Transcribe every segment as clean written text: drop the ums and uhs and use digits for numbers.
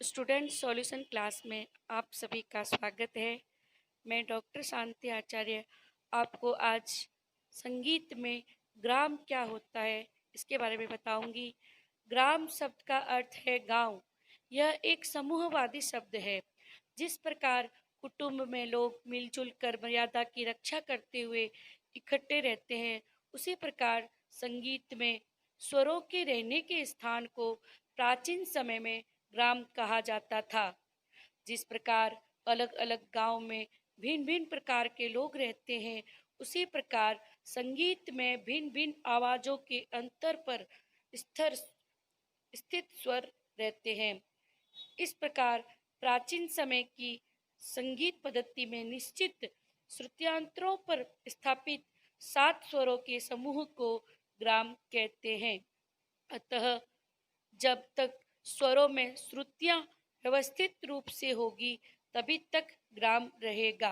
Student solution class में आप सभी का स्वागत है। मैं डॉक्टर शांति आचार्य आपको आज संगीत में ग्राम क्या होता है इसके बारे में बताऊंगी। ग्राम शब्द का अर्थ है गांव। यह एक समूहवादी शब्द है। जिस प्रकार कुटुंब में लोग मिलजुल कर मर्यादा की रक्षा करते हुए इकट्ठे रहते हैं, उसी प्रकार संगीत में स्वरों के रहने के स्थान को प्राचीन समय में ग्राम कहा जाता था। जिस प्रकार अलग अलग गांव में भिन्न भिन्न प्रकार के लोग रहते हैं, उसी प्रकार संगीत में भिन्न भिन्न आवाजों के अंतर पर स्थिर स्थित स्वर रहते हैं। इस प्रकार प्राचीन समय की संगीत पद्धति में निश्चित श्रुत्यांतरों पर स्थापित 7 स्वरों के समूह को ग्राम कहते हैं। अतः जब तक स्वरों में श्रुतियां व्यवस्थित रूप से होगी, तभी तक ग्राम रहेगा।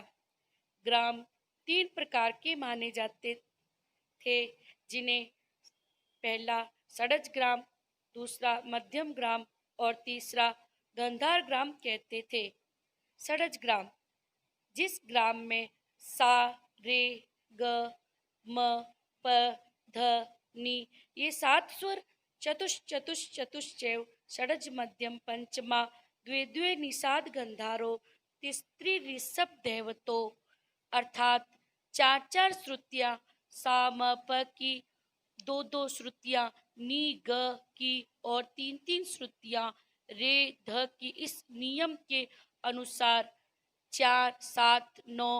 ग्राम 3 प्रकार के माने जाते थे, जिन्हें पहला षड्ज ग्राम, दूसरा मध्यम ग्राम और तीसरा गंधार ग्राम कहते थे। षड्ज ग्राम, जिस ग्राम में सा, रे, ग, म, प, ध, नि ये 7 स्वर चतुष चतुष चतुश्चैव षड्ज मध्यम पंचमा द्वे द्वे निषाद गंधारो तिस्त्री ऋषभ देवतो अर्थात 4 4 श्रुतियां सा म प की, 2 2 श्रुतियां नी ग की और 3 3 श्रुतियां रे ध की। इस नियम के अनुसार 4 7 9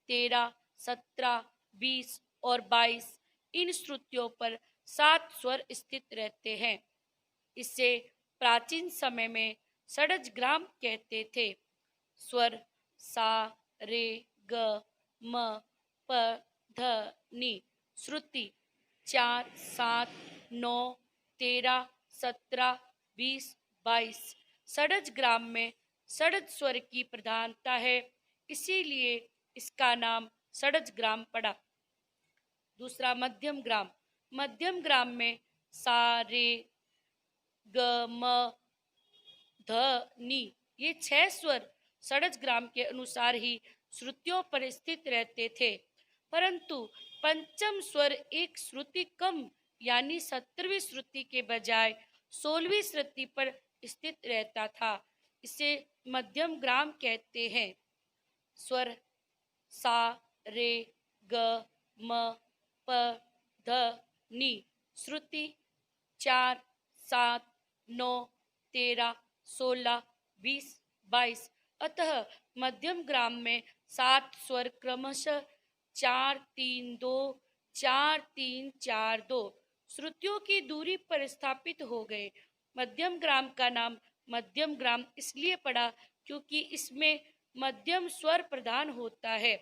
13 17 20 और 22 इन श्रुतियों पर 7 स्वर स्थित रहते हैं। इसे प्राचीन समय में षड्ज ग्राम कहते थे। स्वर सा, रे, ग, म, प, ध, नि। श्रुति 4 7 9 13 17 20 22। षड्ज ग्राम में षड्ज स्वर की प्रधानता है, इसीलिए इसका नाम षड्ज ग्राम पड़ा। दूसरा मध्यम ग्राम। मध्यम ग्राम में सा, रे, ग, म, ध, नि ये 6 स्वर षड्ज ग्राम के अनुसार ही श्रुतियों पर स्थित रहते थे, परंतु पंचम स्वर एक श्रुति कम यानी 17वीं श्रुति के बजाय 16वीं श्रुति पर स्थित रहता था। इसे मध्यम ग्राम कहते हैं। स्वर सा, रे, ग, म, प, ध, नि। श्रुति 4 7 9 13 16 20 22। अतः मध्यम ग्राम में 7 स्वर क्रमशः 4 3 2 4 3 4 2 श्रुतियों की दूरी पर स्थापित हो गए। मध्यम ग्राम का नाम मध्यम ग्राम इसलिए पड़ा क्योंकि इसमें मध्यम स्वर प्रधान होता है।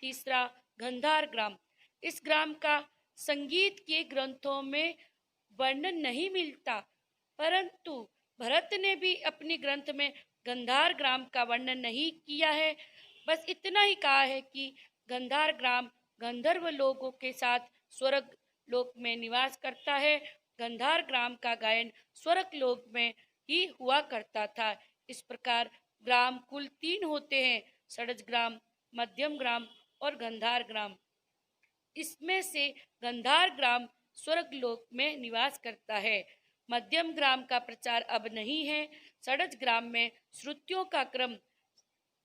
तीसरा गंधार ग्राम। इस ग्राम का संगीत के ग्रंथों में वर्णन नहीं मिलता, परंतु भरत ने भी अपने ग्रंथ में गंधार ग्राम का वर्णन नहीं किया है। बस इतना ही कहा है कि गंधार ग्राम गंधर्व लोगों के साथ स्वर्ग लोक में निवास करता है। गंधार ग्राम का गायन स्वर्ग लोक में ही हुआ करता था। इस प्रकार ग्राम कुल 3 होते हैं: षड्ज ग्राम, मध्यम ग्राम और गंधार ग्राम। इसमें से गंधार ग्राम स्वर्ग लोक में निवास करता है। मध्यम ग्राम का प्रचार अब नहीं है। षड्ज ग्राम में श्रुतियों का क्रम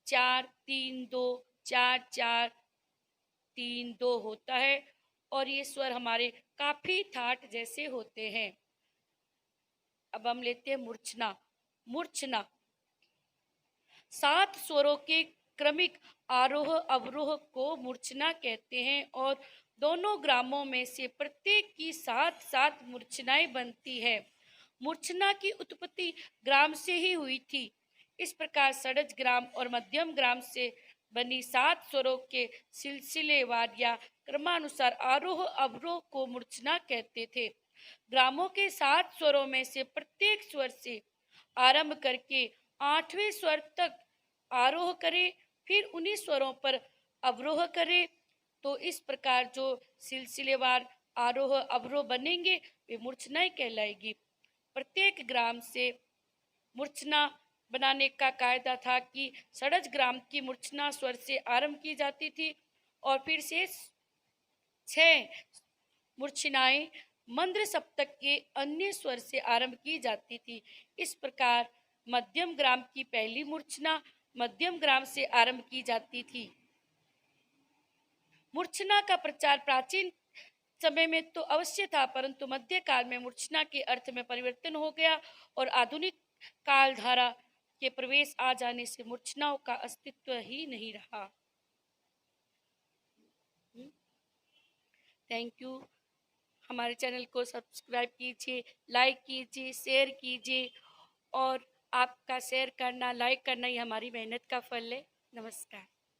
4 3 2 4 4 3 2 होता है और ये स्वर हमारे काफी ठाट जैसे होते हैं। अब हम लेते हैं मूर्छना। मूर्छना 7 स्वरों के क्रमिक आरोह अवरोह को मूर्छना कहते हैं और दोनों ग्रामों में से प्रत्येक की 7 7 मूर्छनाएं बनती है। मूर्छना की उत्पत्ति ग्राम से ही हुई थी। इस प्रकार षड्ज ग्राम और मध्यम ग्राम से बनी 7 स्वरों के सिलसिलेवार या क्रमानुसार आरोह अवरोह को मूर्छना कहते थे। ग्रामों के 7 स्वरों में से प्रत्येक स्वर से आरंभ करके 8वें स्वर तक आरोह करे, फिर उन्हीं स्वरों पर अवरोह करे, तो इस प्रकार जो सिलसिलेवार आरोह अवरोह बनेंगे वे मूर्छनाएं कहलाएगी। प्रत्येक ग्राम से मूर्छना बनाने का कायदा था कि षड्ज ग्राम की मूर्छना स्वर से आरंभ की जाती थी और फिर शेष 6 मूर्छनाएं मंद्र सप्तक के अन्य स्वर से आरंभ की जाती थी। इस प्रकार मध्यम ग्राम की पहली मूर्छना मध्यम ग्राम से आरंभ की जाती थी। मूर्छना का प्रचार प्राचीन समय में तो अवश्य था, परंतु मध्यकाल में मूर्छना के अर्थ में परिवर्तन हो गया और आधुनिक कालधारा के प्रवेश आ जाने से मूर्छनाओं का अस्तित्व ही नहीं रहा। Thank you. हमारे चैनल को सब्सक्राइब कीजिए, लाइक कीजिए, शेयर कीजिए और आपका शेयर करना, लाइक करना ही हमारी मेहनत का फल है। नमस्कार।